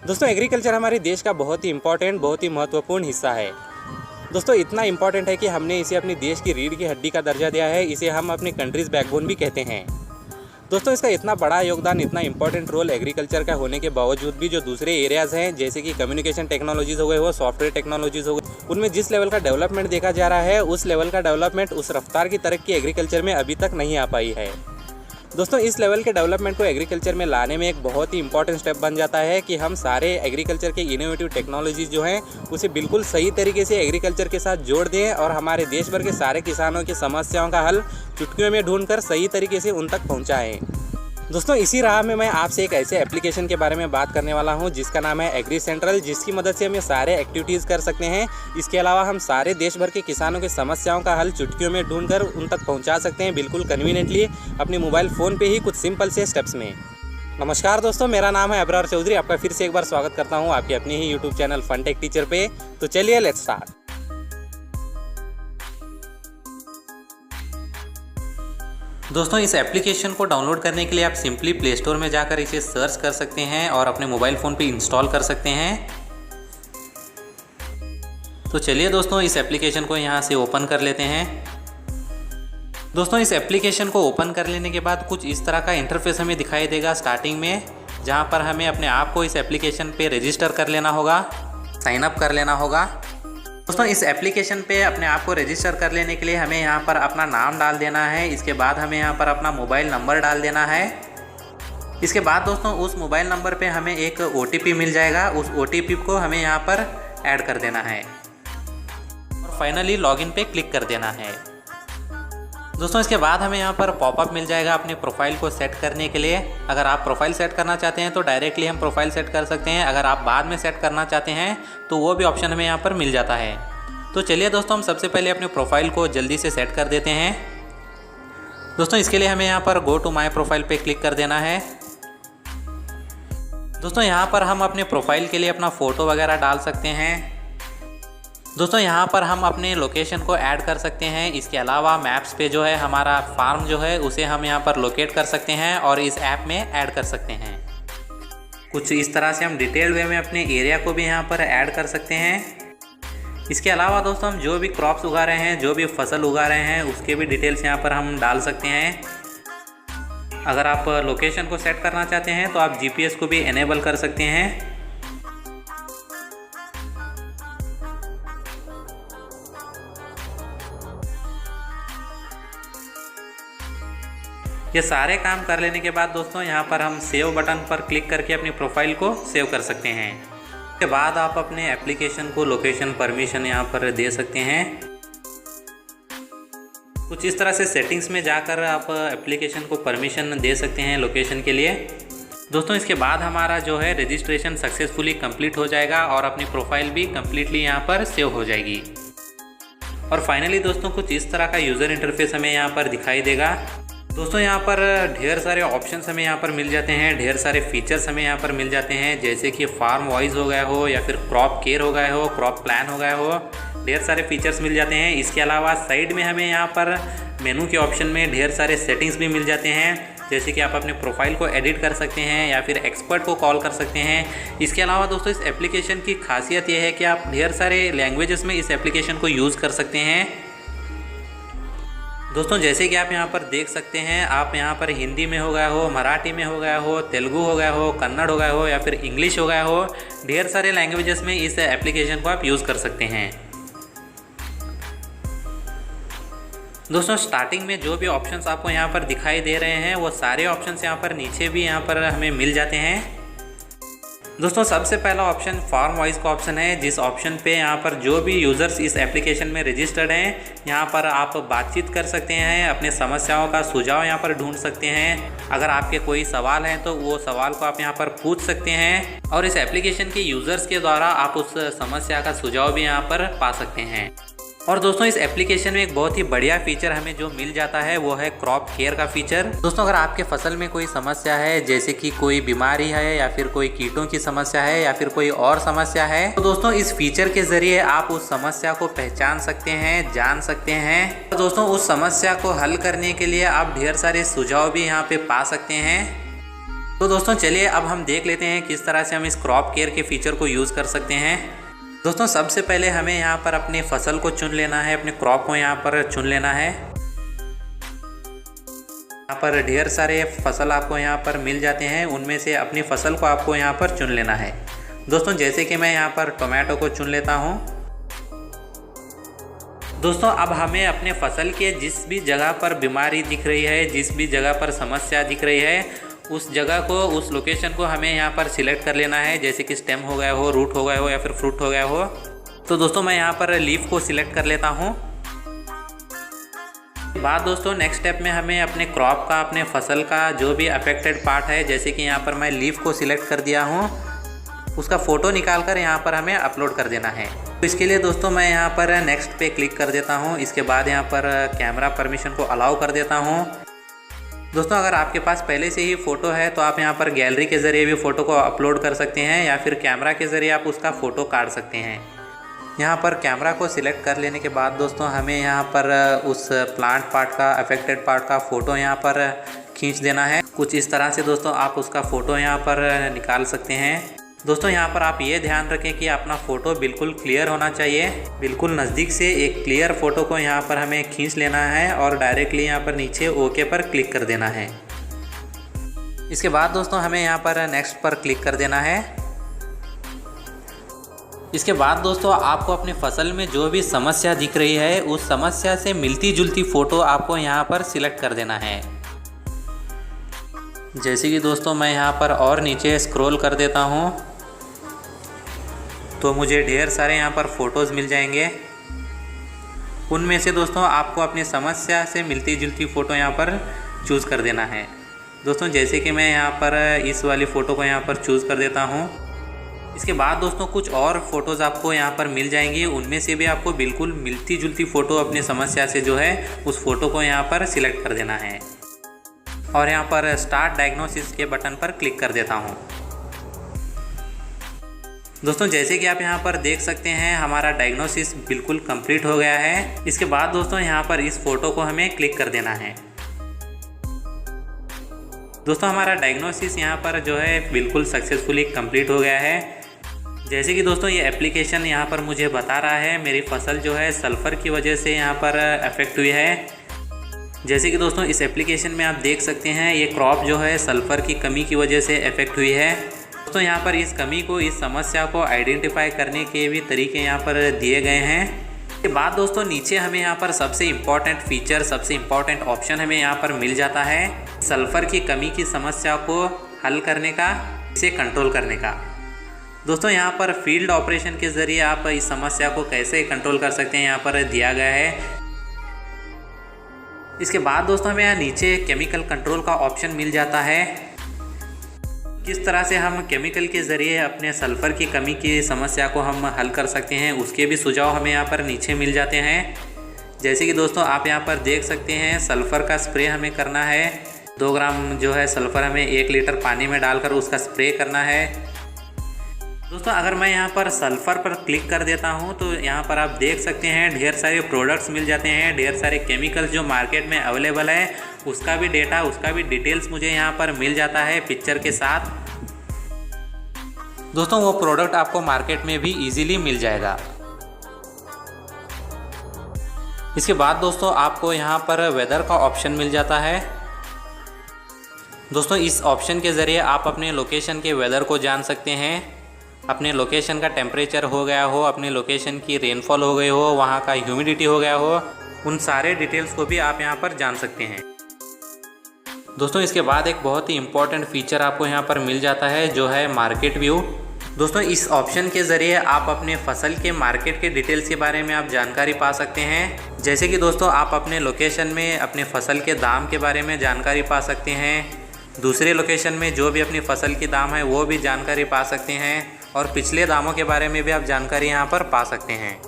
दोस्तों एग्रीकल्चर हमारे देश का बहुत ही इम्पोर्टेंट, बहुत ही महत्वपूर्ण हिस्सा है। दोस्तों इतना इम्पोर्टेंट है कि हमने इसे अपनी देश की रीढ़ की हड्डी का दर्जा दिया है। इसे हम अपनी कंट्रीज़ बैकबोन भी कहते हैं। दोस्तों इसका इतना बड़ा योगदान, इतना इंपॉर्टेंट रोल एग्रीकल्चर का होने के बावजूद भी जो दूसरे एरियाज़ हैं जैसे कि कम्युनिकेशन टेक्नोलॉजीज़ हो गए, वो सॉफ्टवेयर टेक्नोलॉजीज़ हो गई, उनमें जिस लेवल का डेवलपमेंट देखा जा रहा है उस लेवल का डेवलपमेंट, उस रफ्तार की तरक्की एग्रीकल्चर में अभी तक नहीं आ पाई है। दोस्तों इस लेवल के डेवलपमेंट को एग्रीकल्चर में लाने में एक बहुत ही इंपॉर्टेंट स्टेप बन जाता है कि हम सारे एग्रीकल्चर के इनोवेटिव टेक्नोलॉजीज़ जो हैं उसे बिल्कुल सही तरीके से एग्रीकल्चर के साथ जोड़ दें और हमारे देश भर के सारे किसानों की समस्याओं का हल चुटकियों में ढूंढकर सही तरीके से उन तक पहुंचाएं। दोस्तों इसी राह में मैं आपसे एक ऐसे एप्लीकेशन के बारे में बात करने वाला हूं जिसका नाम है एग्री सेंट्रल, जिसकी मदद से हम ये सारे एक्टिविटीज़ कर सकते हैं। इसके अलावा हम सारे देश भर के किसानों की समस्याओं का हल चुटकियों में ढूंढकर उन तक पहुंचा सकते हैं, बिल्कुल कन्वीनियंटली अपने मोबाइल फ़ोन पे ही कुछ सिंपल से स्टेप्स में। नमस्कार दोस्तों, मेरा नाम है अब्रार चौधरी। आपका फिर से एक बार स्वागत करता हूँ आपके अपने ही YouTube channel fun tech teacher पे। तो चलिए लेट्स स्टार्ट। दोस्तों इस एप्लीकेशन को डाउनलोड करने के लिए आप सिंपली प्ले स्टोर में जाकर इसे सर्च कर सकते हैं और अपने मोबाइल फ़ोन पे इंस्टॉल कर सकते हैं। तो चलिए दोस्तों इस एप्लीकेशन को यहाँ से ओपन कर लेते हैं। दोस्तों इस एप्लीकेशन को ओपन कर लेने के बाद कुछ इस तरह का इंटरफेस हमें दिखाई देगा स्टार्टिंग में, जहाँ पर हमें अपने आप को इस एप्लीकेशन पे रजिस्टर कर लेना होगा, साइन अप कर लेना होगा। दोस्तों इस एप्लीकेशन पे अपने आप को रजिस्टर कर लेने के लिए हमें यहाँ पर अपना नाम डाल देना है। इसके बाद हमें यहाँ पर अपना मोबाइल नंबर डाल देना है। इसके बाद दोस्तों उस मोबाइल नंबर पे हमें एक OTP मिल जाएगा। उस OTP को हमें यहाँ पर ऐड कर देना है और फाइनली लॉगिन पे क्लिक कर देना है। दोस्तों इसके बाद हमें यहाँ पर पॉपअप मिल जाएगा अपने प्रोफाइल को सेट करने के लिए। अगर आप प्रोफाइल सेट करना चाहते हैं तो डायरेक्टली हम प्रोफाइल सेट कर सकते हैं। अगर आप बाद में सेट करना चाहते हैं तो वो भी ऑप्शन हमें यहाँ पर मिल जाता है। तो चलिए दोस्तों हम सबसे पहले अपने प्रोफाइल को जल्दी से सेट कर देते हैं। दोस्तों इसके लिए हमें यहाँ पर गो टू माई प्रोफाइल पे क्लिक कर देना है। दोस्तों यहाँ पर हम अपने प्रोफाइल के लिए अपना फ़ोटो वगैरह डाल सकते हैं। दोस्तों यहाँ पर हम अपने लोकेशन को ऐड कर सकते हैं। इसके अलावा मैप्स पे जो है हमारा फार्म जो है उसे हम यहाँ पर लोकेट कर सकते हैं और इस ऐप में ऐड कर सकते हैं। कुछ इस तरह से हम डिटेल वे में अपने एरिया को भी यहाँ पर ऐड कर सकते हैं। इसके अलावा दोस्तों हम जो भी क्रॉप्स उगा रहे हैं, जो भी फसल उगा रहे हैं, उसके भी डिटेल्स यहाँ पर हम डाल सकते हैं। अगर आप लोकेशन को सेट करना चाहते हैं तो आप GPS को भी इनेबल कर सकते हैं। ये सारे काम कर लेने के बाद दोस्तों यहाँ पर हम सेव बटन पर क्लिक करके अपनी प्रोफाइल को सेव कर सकते हैं। इसके बाद आप अपने एप्लीकेशन को लोकेशन परमिशन यहाँ पर दे सकते हैं। कुछ इस तरह से सेटिंग्स में जाकर आप एप्लीकेशन को परमिशन दे सकते हैं लोकेशन के लिए। दोस्तों इसके बाद हमारा जो है रजिस्ट्रेशन सक्सेसफुली कंप्लीट हो जाएगा और अपनी प्रोफाइल भी कम्प्लीटली यहाँ पर सेव हो जाएगी। और फाइनली दोस्तों कुछ इस तरह का यूज़र इंटरफेस हमें यहाँ पर दिखाई देगा। दोस्तों यहाँ पर ढेर सारे ऑप्शंस हमें यहाँ पर मिल जाते हैं, ढेर सारे फीचर्स हमें यहाँ पर मिल जाते हैं, जैसे कि फार्म वॉइस हो गया हो या फिर क्रॉप केयर हो गया हो, क्रॉप प्लान हो गया हो, ढेर सारे फीचर्स मिल जाते हैं। इसके अलावा साइड में हमें यहाँ पर मेनू के ऑप्शन में ढेर सारे सेटिंग्स भी मिल जाते हैं, जैसे कि आप अपने प्रोफाइल को एडिट कर सकते हैं या फिर एक्सपर्ट को कॉल कर सकते हैं। इसके अलावा दोस्तों इस एप्लीकेशन की खासियत यह है कि आप ढेर सारे लैंग्वेजेस में इस एप्लीकेशन को यूज़ कर सकते हैं। दोस्तों जैसे कि आप यहाँ पर देख सकते हैं, आप यहाँ पर हिंदी में हो गया हो, मराठी में हो गया हो, तेलुगु हो गया हो, कन्नड़ हो गया हो या फिर इंग्लिश हो गया हो, ढेर सारे लैंग्वेजेस में इस एप्लीकेशन को आप यूज़ कर सकते हैं। दोस्तों स्टार्टिंग में जो भी ऑप्शंस आपको यहाँ पर दिखाई दे रहे हैं वो सारे ऑप्शंस यहाँ पर नीचे भी यहाँ पर हमें मिल जाते हैं। दोस्तों सबसे पहला ऑप्शन फार्म वॉइस का ऑप्शन है, जिस ऑप्शन पे यहाँ पर जो भी यूज़र्स इस एप्लीकेशन में रजिस्टर्ड हैं यहाँ पर आप बातचीत कर सकते हैं, अपने समस्याओं का सुझाव यहाँ पर ढूंढ सकते हैं। अगर आपके कोई सवाल हैं तो वो सवाल को आप यहाँ पर पूछ सकते हैं और इस एप्लीकेशन के यूज़र्स के द्वारा आप उस समस्या का सुझाव भी यहाँ पर पा सकते हैं। और दोस्तों इस एप्लीकेशन में एक बहुत ही बढ़िया फीचर हमें जो मिल जाता है वो है क्रॉप केयर का फीचर। दोस्तों अगर आपके फसल में कोई समस्या है, जैसे कि कोई बीमारी है या फिर कोई कीटों की समस्या है या फिर कोई और समस्या है, तो दोस्तों इस फीचर के जरिए आप उस समस्या को पहचान सकते हैं, जान सकते हैं। तो दोस्तों उस समस्या को हल करने के लिए आप ढेर सारे सुझाव भी यहाँ पे पा सकते हैं। तो दोस्तों चलिए अब हम देख लेते हैं किस तरह से हम इस क्रॉप केयर के फीचर को यूज़ कर सकते हैं। दोस्तों सबसे पहले हमें यहाँ पर अपनी फसल को चुन लेना है, अपने क्रॉप को यहाँ पर चुन लेना है। यहाँ पर ढेर सारे फसल आपको यहाँ पर मिल जाते हैं, उनमें से अपनी फसल को आपको यहाँ पर चुन लेना है। दोस्तों जैसे कि मैं यहाँ पर टोमेटो को चुन लेता हूँ। दोस्तों अब हमें अपने फसल के जिस भी जगह पर बीमारी दिख रही है, जिस भी जगह पर समस्या दिख रही है, उस जगह को, उस लोकेशन को हमें यहाँ पर सिलेक्ट कर लेना है। जैसे कि स्टेम हो गया हो, रूट हो गया हो या फिर फ्रूट हो गया हो। तो दोस्तों मैं यहाँ पर लीफ को सिलेक्ट कर लेता हूँ। बाद दोस्तों नेक्स्ट स्टेप में हमें अपने क्रॉप का, अपने फसल का जो भी अफेक्टेड पार्ट है, जैसे कि यहाँ पर मैं लीफ को सिलेक्ट कर दिया हूँ, उसका फ़ोटो निकाल कर यहाँ पर हमें अपलोड कर देना है। तो इसके लिए दोस्तों मैं यहाँ पर नेक्स्ट पे क्लिक कर देता हूँ। इसके बाद यहाँ पर कैमरा परमिशन को अलाउ कर देता हूँ। दोस्तों अगर आपके पास पहले से ही फ़ोटो है तो आप यहाँ पर गैलरी के ज़रिए भी फ़ोटो को अपलोड कर सकते हैं या फिर कैमरा के ज़रिए आप उसका फ़ोटो काट सकते हैं। यहाँ पर कैमरा को सिलेक्ट कर लेने के बाद दोस्तों हमें यहाँ पर उस प्लांट पार्ट का, अफेक्टेड पार्ट का फ़ोटो यहाँ पर खींच देना है। कुछ इस तरह से दोस्तों आप उसका फ़ोटो यहाँ पर निकाल सकते हैं। दोस्तों यहाँ पर आप ये ध्यान रखें कि अपना फ़ोटो बिल्कुल क्लियर होना चाहिए। बिल्कुल नज़दीक से एक क्लियर फ़ोटो को यहाँ पर हमें खींच लेना है और डायरेक्टली यहाँ पर नीचे ओके पर क्लिक कर देना है। इसके बाद दोस्तों हमें यहाँ पर नेक्स्ट पर क्लिक कर देना है। इसके बाद दोस्तों आपको अपनी फसल में जो भी समस्या दिख रही है, उस समस्या से मिलती जुलती फ़ोटो आपको यहाँ पर सिलेक्ट कर देना है। जैसे कि दोस्तों मैं यहाँ पर और नीचे स्क्रॉल कर देता हूँ तो मुझे ढेर सारे यहाँ पर फ़ोटोज़ मिल जाएंगे। उनमें से दोस्तों आपको अपनी समस्या से मिलती जुलती फ़ोटो यहाँ पर चूज़ कर देना है। दोस्तों जैसे कि मैं यहाँ पर इस वाली फ़ोटो को यहाँ पर चूज़ कर देता हूँ। इसके बाद दोस्तों कुछ और फ़ोटोज़ आपको यहाँ पर मिल जाएंगी, उनमें से भी आपको बिल्कुल मिलती जुलती फ़ोटो अपनी समस्या से जो है उस फ़ोटो को यहाँ पर सिलेक्ट कर देना है और यहाँ पर स्टार्ट डायग्नोसिस के बटन पर क्लिक कर देता हूँ। दोस्तों जैसे कि आप यहाँ पर देख सकते हैं हमारा डायग्नोसिस बिल्कुल कंप्लीट हो गया है। इसके बाद दोस्तों यहाँ पर इस फ़ोटो को हमें क्लिक कर देना है। दोस्तों हमारा डायग्नोसिस यहाँ पर जो है बिल्कुल सक्सेसफुली कंप्लीट हो गया है। जैसे कि दोस्तों ये एप्लीकेशन यहाँ पर मुझे बता रहा है मेरी फसल जो है सल्फ़र की वजह से यहाँ पर अफेक्ट हुई है। जैसे कि दोस्तों इस एप्लीकेशन में आप देख सकते हैं ये क्रॉप जो है सल्फ़र की कमी की वजह से अफेक्ट हुई है। दोस्तों यहाँ पर इस कमी को, इस समस्या को आइडेंटिफाई करने के भी तरीके यहाँ पर दिए गए हैं। इसके बाद दोस्तों नीचे हमें यहाँ पर सबसे इम्पॉर्टेंट फीचर, सबसे इम्पॉर्टेंट ऑप्शन हमें यहाँ पर मिल जाता है सल्फ़र की कमी की समस्या को हल करने का, इसे कंट्रोल करने का। दोस्तों यहाँ पर फील्ड ऑपरेशन के ज़रिए आप इस समस्या को कैसे कंट्रोल कर सकते हैं यहाँ पर दिया गया है। इसके बाद दोस्तों हमें यहाँ नीचे केमिकल कंट्रोल का ऑप्शन मिल जाता है। किस तरह से हम केमिकल के ज़रिए अपने सल्फ़र की कमी की समस्या को हम हल कर सकते हैं, उसके भी सुझाव हमें यहाँ पर नीचे मिल जाते हैं। जैसे कि दोस्तों आप यहाँ पर देख सकते हैं सल्फ़र का स्प्रे हमें करना है। 2 ग्राम जो है सल्फ़र हमें 1 लीटर पानी में डालकर उसका स्प्रे करना है। दोस्तों अगर मैं यहाँ पर सल्फ़र पर क्लिक कर देता हूँ तो यहाँ पर आप देख सकते हैं ढेर सारे प्रोडक्ट्स मिल जाते हैं, ढेर सारे केमिकल्स जो मार्केट में अवेलेबल है उसका भी डेटा, उसका भी डिटेल्स मुझे यहाँ पर मिल जाता है पिक्चर के साथ। दोस्तों वो प्रोडक्ट आपको मार्केट में भी इजीली मिल जाएगा। इसके बाद दोस्तों आपको यहाँ पर वेदर का ऑप्शन मिल जाता है। दोस्तों इस ऑप्शन के ज़रिए आप अपने लोकेशन के वेदर को जान सकते हैं। अपने लोकेशन का टेम्परेचर हो गया हो, अपने लोकेशन की रेनफॉल हो गई हो, वहाँ का ह्यूमिडिटी हो गया हो, उन सारे डिटेल्स को भी आप यहाँ पर जान सकते हैं। दोस्तों इसके बाद एक बहुत ही इम्पॉर्टेंट फीचर आपको यहाँ पर मिल जाता है जो है मार्केट व्यू। दोस्तों इस ऑप्शन के ज़रिए आप अपने फसल के मार्केट के डिटेल्स के बारे में आप जानकारी पा सकते हैं। जैसे कि दोस्तों आप अपने लोकेशन में अपने फसल के दाम के बारे में जानकारी पा सकते हैं, दूसरे लोकेशन में जो भी अपनी फसल की दाम है वो भी जानकारी पा सकते हैं और पिछले दामों के बारे में भी आप जानकारी यहाँ पर पा सकते हैं।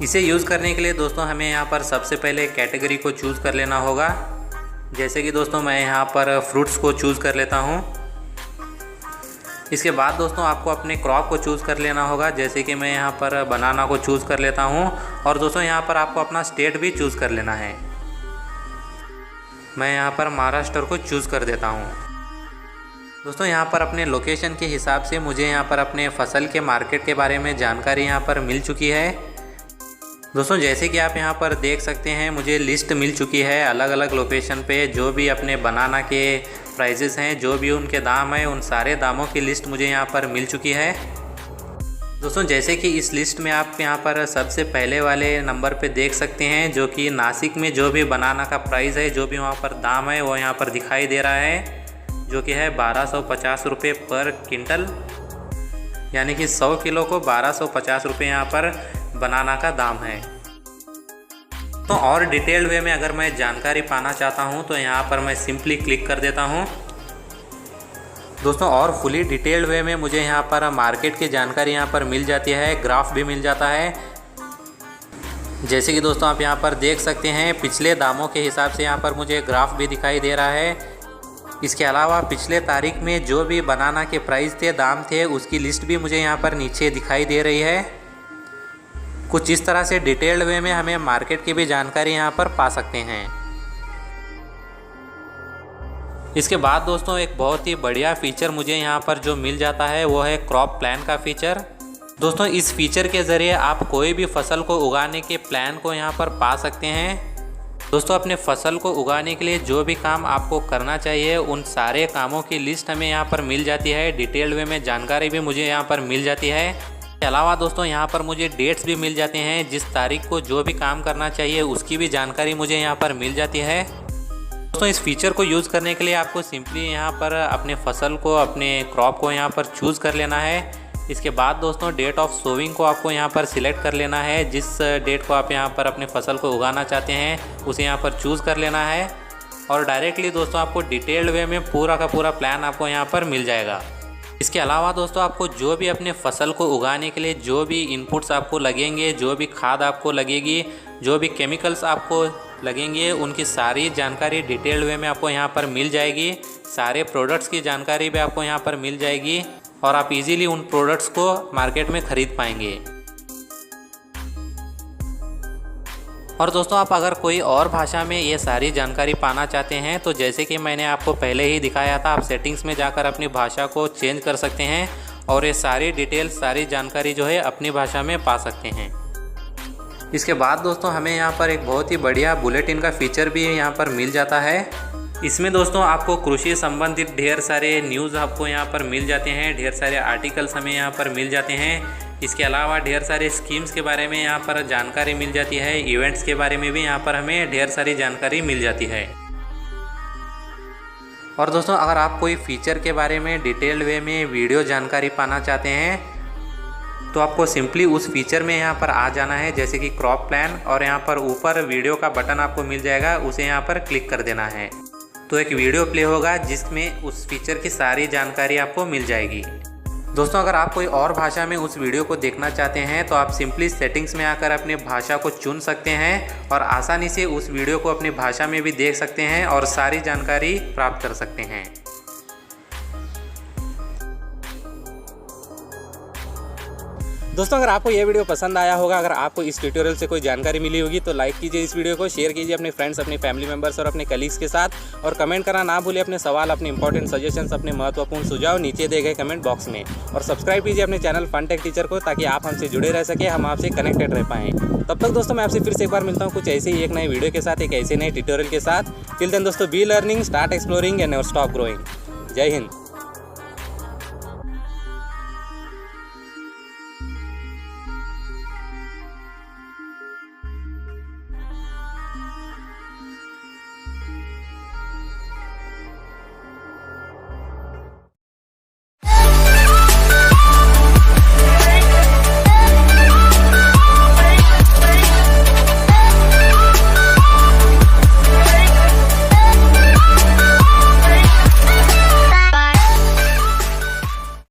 इसे यूज़ करने के लिए दोस्तों हमें यहाँ पर सबसे पहले कैटेगरी को चूज़ कर लेना होगा। जैसे कि दोस्तों मैं यहाँ पर फ्रूट्स को चूज़ कर लेता हूँ। इसके बाद दोस्तों आपको अपने क्रॉप को चूज़ कर लेना होगा। जैसे कि मैं यहाँ पर बनाना को चूज़ कर लेता हूँ और दोस्तों यहाँ पर आपको अपना स्टेट भी चूज़ कर लेना है। मैं यहाँ पर महाराष्ट्र को चूज़ कर देता हूँ। दोस्तों यहाँ पर अपने लोकेशन के हिसाब से मुझे यहाँ पर अपने फसल के मार्केट के बारे में जानकारी यहाँ पर मिल चुकी है। दोस्तों जैसे कि आप यहाँ पर देख सकते हैं, मुझे लिस्ट मिल चुकी है अलग अलग लोकेशन पे जो भी अपने बनाना के प्राइजेस हैं, जो भी उनके दाम हैं, उन सारे दामों की लिस्ट मुझे यहाँ पर मिल चुकी है। दोस्तों जैसे कि इस लिस्ट में आप यहाँ पर सबसे पहले वाले नंबर पे देख सकते हैं, जो कि नासिक में जो भी बनाना का प्राइस है, जो भी वहाँ पर दाम है वो यहाँ पर दिखाई दे रहा है, जो कि है 1250 रुपये पर क्विंटल, यानी कि 100 किलो को 1250 रुपये यहाँ पर बनाना का दाम है। तो और डिटेल्ड वे में अगर मैं जानकारी पाना चाहता हूँ तो यहाँ पर मैं सिंपली क्लिक कर देता हूँ। दोस्तों और फुली डिटेल्ड वे में मुझे यहाँ पर मार्केट की जानकारी यहाँ पर मिल जाती है, ग्राफ भी मिल जाता है। जैसे कि दोस्तों आप यहाँ पर देख सकते हैं, पिछले दामों के हिसाब से यहाँ पर मुझे ग्राफ भी दिखाई दे रहा है। इसके अलावा पिछले तारीख में जो भी बनाना के प्राइस थे, दाम थे, उसकी लिस्ट भी मुझे यहाँ पर नीचे दिखाई दे रही है। कुछ इस तरह से डिटेल्ड वे में हमें मार्केट की भी जानकारी यहाँ पर पा सकते हैं। इसके बाद दोस्तों एक बहुत ही बढ़िया फीचर मुझे यहाँ पर जो मिल जाता है वो है क्रॉप प्लान का फीचर। दोस्तों इस फीचर के ज़रिए आप कोई भी फसल को उगाने के प्लान को यहाँ पर पा सकते हैं। दोस्तों अपने फसल को उगाने के लिए जो भी काम आपको करना चाहिए, उन सारे कामों की लिस्ट हमें यहाँ पर मिल जाती है। डिटेल्ड वे में जानकारी भी मुझे यहाँ पर मिल जाती है। इसके अलावा दोस्तों यहाँ पर मुझे डेट्स भी मिल जाते हैं, जिस तारीख को जो भी काम करना चाहिए उसकी भी जानकारी मुझे यहाँ पर मिल जाती है। दोस्तों इस फीचर को यूज़ करने के लिए आपको सिंपली यहाँ पर अपने फसल को, अपने क्रॉप को यहाँ पर चूज़ कर लेना है। इसके बाद दोस्तों डेट ऑफ सोविंग को आपको यहाँ पर सिलेक्ट कर लेना है। जिस डेट को आप यहाँ पर अपने फसल को उगाना चाहते हैं उसे यहाँ पर चूज़ कर लेना है, और डायरेक्टली दोस्तों आपको डिटेल्ड वे में पूरा का पूरा प्लान आपको यहाँ पर मिल जाएगा। इसके अलावा दोस्तों आपको जो भी अपने फसल को उगाने के लिए जो भी इनपुट्स आपको लगेंगे, जो भी खाद आपको लगेगी, जो भी केमिकल्स आपको लगेंगे, उनकी सारी जानकारी डिटेल्ड वे में आपको यहाँ पर मिल जाएगी। सारे प्रोडक्ट्स की जानकारी भी आपको यहाँ पर मिल जाएगी और आप इजीली उन प्रोडक्ट्स को मार्केट में ख़रीद पाएंगे। और दोस्तों आप अगर कोई और भाषा में ये सारी जानकारी पाना चाहते हैं तो जैसे कि मैंने आपको पहले ही दिखाया था, आप सेटिंग्स में जाकर अपनी भाषा को चेंज कर सकते हैं और ये सारी डिटेल्स, सारी जानकारी जो है अपनी भाषा में पा सकते हैं। इसके बाद दोस्तों हमें यहाँ पर एक बहुत ही बढ़िया बुलेटिन का फीचर भी यहाँ पर मिल जाता है। इसमें दोस्तों आपको कृषि संबंधित ढेर सारे न्यूज़ आपको यहाँ पर मिल जाते हैं, ढेर सारे आर्टिकल्स हमें यहाँ पर मिल जाते हैं। इसके अलावा ढेर सारे स्कीम्स के बारे में यहाँ पर जानकारी मिल जाती है, इवेंट्स के बारे में भी यहाँ पर हमें ढेर सारी जानकारी मिल जाती है। और दोस्तों अगर आप कोई फीचर के बारे में डिटेल्ड वे में वीडियो जानकारी पाना चाहते हैं तो आपको सिंपली उस फीचर में यहाँ पर आ जाना है, जैसे कि क्रॉप प्लान, और यहाँ पर ऊपर वीडियो का बटन आपको मिल जाएगा, उसे यहाँ पर क्लिक कर देना है। तो एक वीडियो प्ले होगा जिसमें उस फीचर की सारी जानकारी आपको मिल जाएगी। दोस्तों अगर आप कोई और भाषा में उस वीडियो को देखना चाहते हैं तो आप सिंपली सेटिंग्स में आकर अपनी भाषा को चुन सकते हैं और आसानी से उस वीडियो को अपनी भाषा में भी देख सकते हैं और सारी जानकारी प्राप्त कर सकते हैं। दोस्तों अगर आपको ये वीडियो पसंद आया होगा, अगर आपको इस ट्यूटोरियल से कोई जानकारी मिली होगी तो लाइक कीजिए इस वीडियो को, शेयर कीजिए अपने फ्रेंड्स, अपने फैमिली मेंबर्स और अपने कलीग्स के साथ, और कमेंट करना ना भूलिए अपने सवाल, अपने इंपॉर्टेंट सजेशंस, अपने महत्वपूर्ण सुझाव नीचे दिए गए कमेंट बॉक्स में, और सब्सक्राइब कीजिए अपने चैनल फन टेक टीचर को ताकि आप हमसे जुड़े रह सके, हम आपसे कनेक्टेड रह पाएँ। तब तक दोस्तों मैं आपसे फिर से एक बार मिलता हूँ कुछ ऐसे ही एक नए वीडियो के साथ, एक ऐसे नए ट्यूटोरियल के साथ। टिल देन दोस्तों be learning, start exploring and never stop growing. जय हिंद।